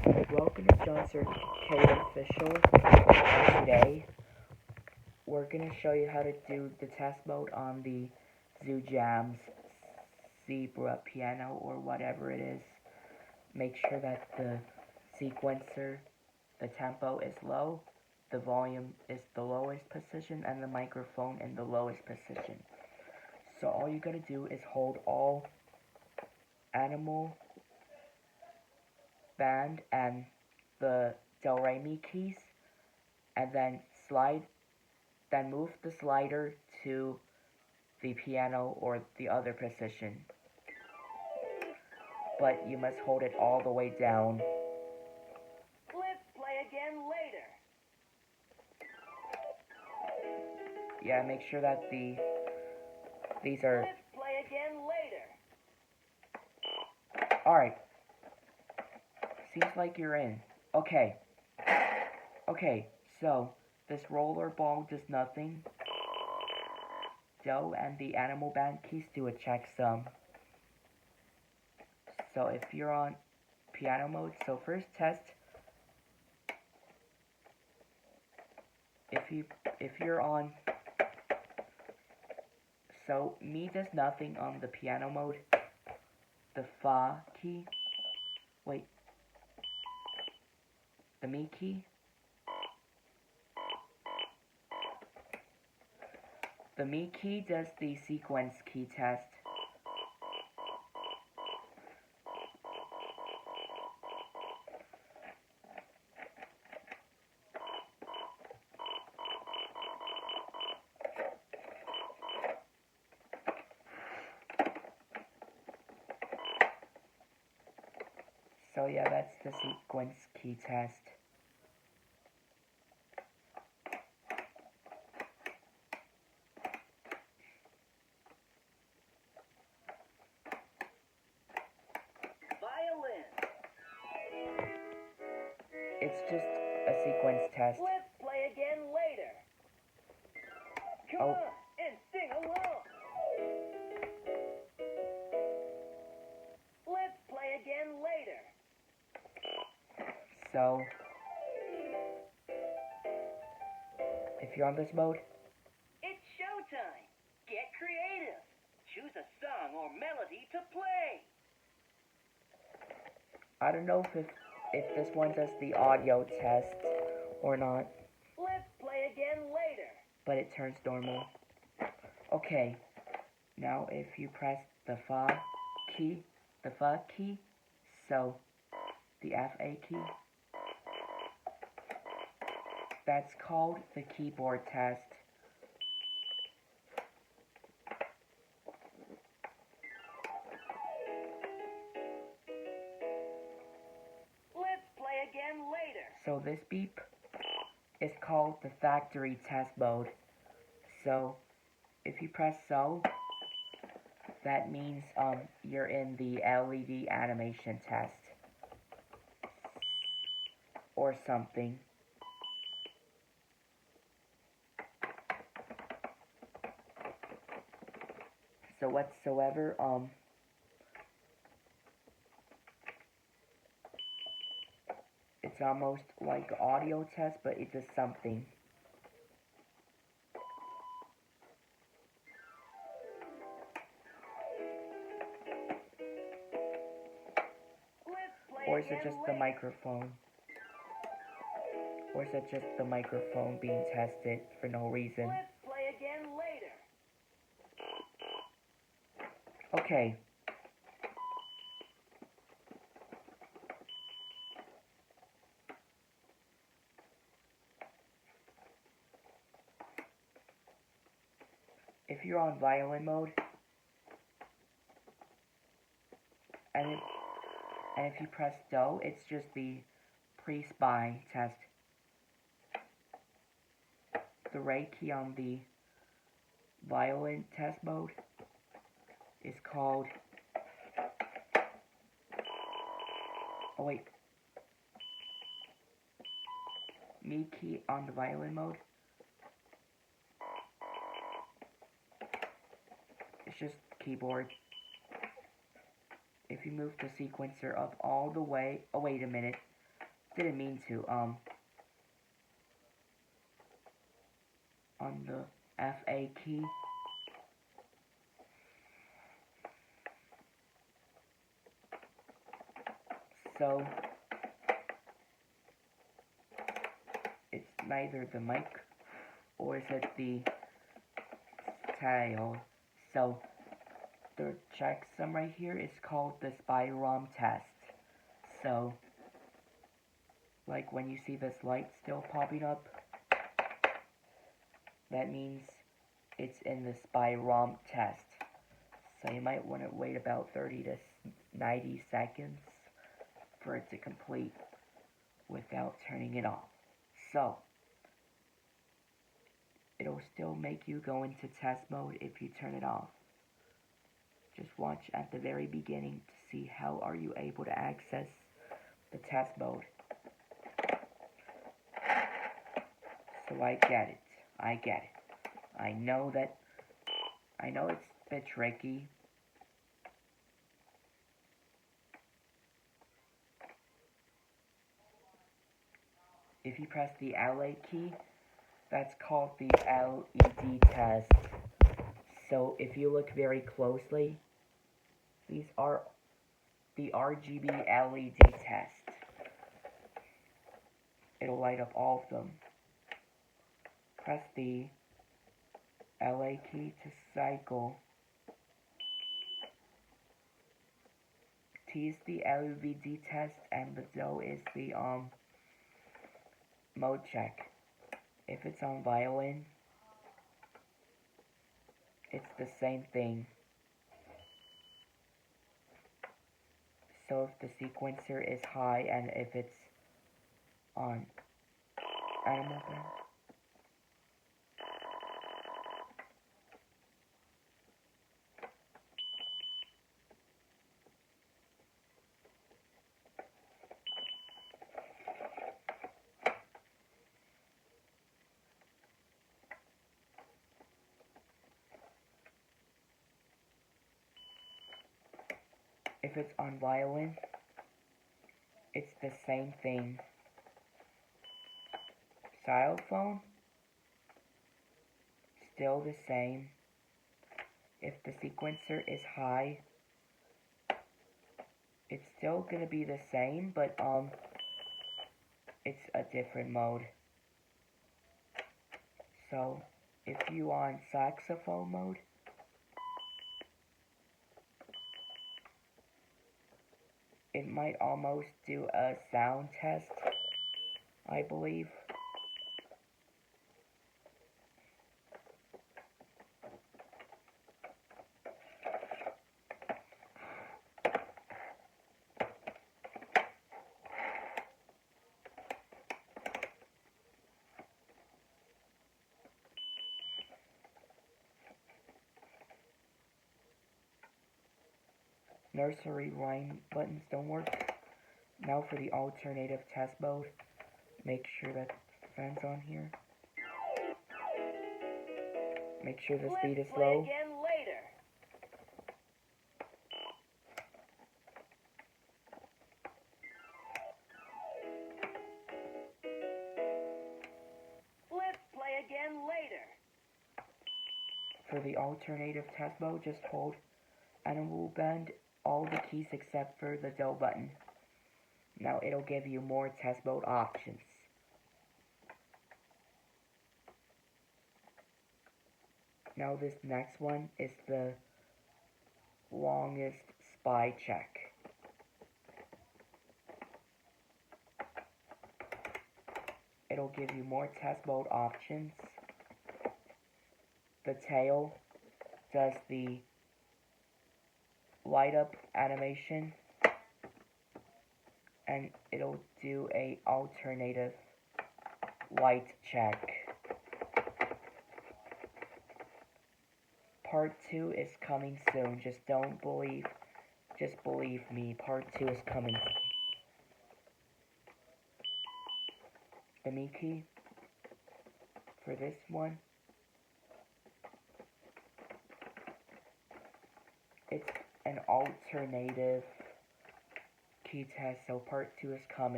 Welcome to Jamz Official. And today we're gonna show you how to do the test mode on the Jamz Zebra piano or whatever it is. Make sure that the sequencer, the tempo is low, the volume is the lowest position, and the microphone in the lowest position. So all you gotta do is hold all animal, band, and the do re mi keys, and then move the slider to the piano or the other position. But you must hold it all the way down. Let's play again later. Yeah, make sure that these are... Let's play again later. Alright. Seems like you're in. Okay, so this roller ball does nothing. Do and the animal band keys do a checksum. So if you're on piano mode, so first test if you're on, so mi does nothing on the piano mode. The fa key, wait, the mi key, the mi key does the sequence key test. So yeah, that's the sequence key test. Violin. It's just a sequence test. Let's play again later. Come on and sing along. Let's play again later. So if you're on this mode, It's showtime. Get creative. Choose a song or melody to play. I don't know if this one does the audio test or not, Let's play again later. but it turns normal. Okay, now if you press the fa key, so the FA key, that's called the keyboard test. Let's play again later. So this beep is called the factory test mode. So if you press so, that means you're in the LED animation test or something. So whatsoever it's almost like audio test, but it does something. Let's play Or is it again just the later. microphone? Or is it just the microphone being tested for no reason? Let's play again later. Okay. If you're on violin mode, and if you press do, it's just the pre-spy test. The re key on the violin test mode is called, oh wait, mi key on the violin mode, it's just keyboard. If you move the sequencer up all the way, oh wait a minute, didn't mean to, on the FA key. So, it's neither the mic or is it the tail. So, the checksum right here is called the spy ROM test. So, like when you see this light still popping up, that means it's in the spy ROM test. So you might want to wait about 30 to 90 seconds for it to complete without turning it off. So, it'll still make you go into test mode if you turn it off. Just watch at the very beginning to see how are you able to access the test mode. So I get it. I know it's a bit tricky. If you press the LA key, that's called the LED test. So if you look very closely, these are the RGB LED test. It'll light up all of them. Press the LA key to cycle. T is the LED test and the DO is the mode check. If it's on violin, it's the same thing. So if the sequencer is high and if it's on animal thing, if it's on violin, it's the same thing. Xylophone, still the same. If the sequencer is high, it's still gonna be the same, but it's a different mode. So if you on saxophone mode, it might almost do a sound test, I believe. Nursery rhyme buttons don't work. Now for the alternative test mode, make sure that the fan's on here. Make sure the speed is low. Again later. Let's play again later. For the alternative test mode, just hold and it will bend all the keys except for the DO button. Now it'll give you more test mode options. Now this next one is the longest spy check. It'll give you more test mode options. The tail does the light up animation, and it'll do a alternative light check. Part 2 is coming soon. Just believe me, part 2 is coming. The Mi key for this one, it's an alternative key test, so part 2 is coming.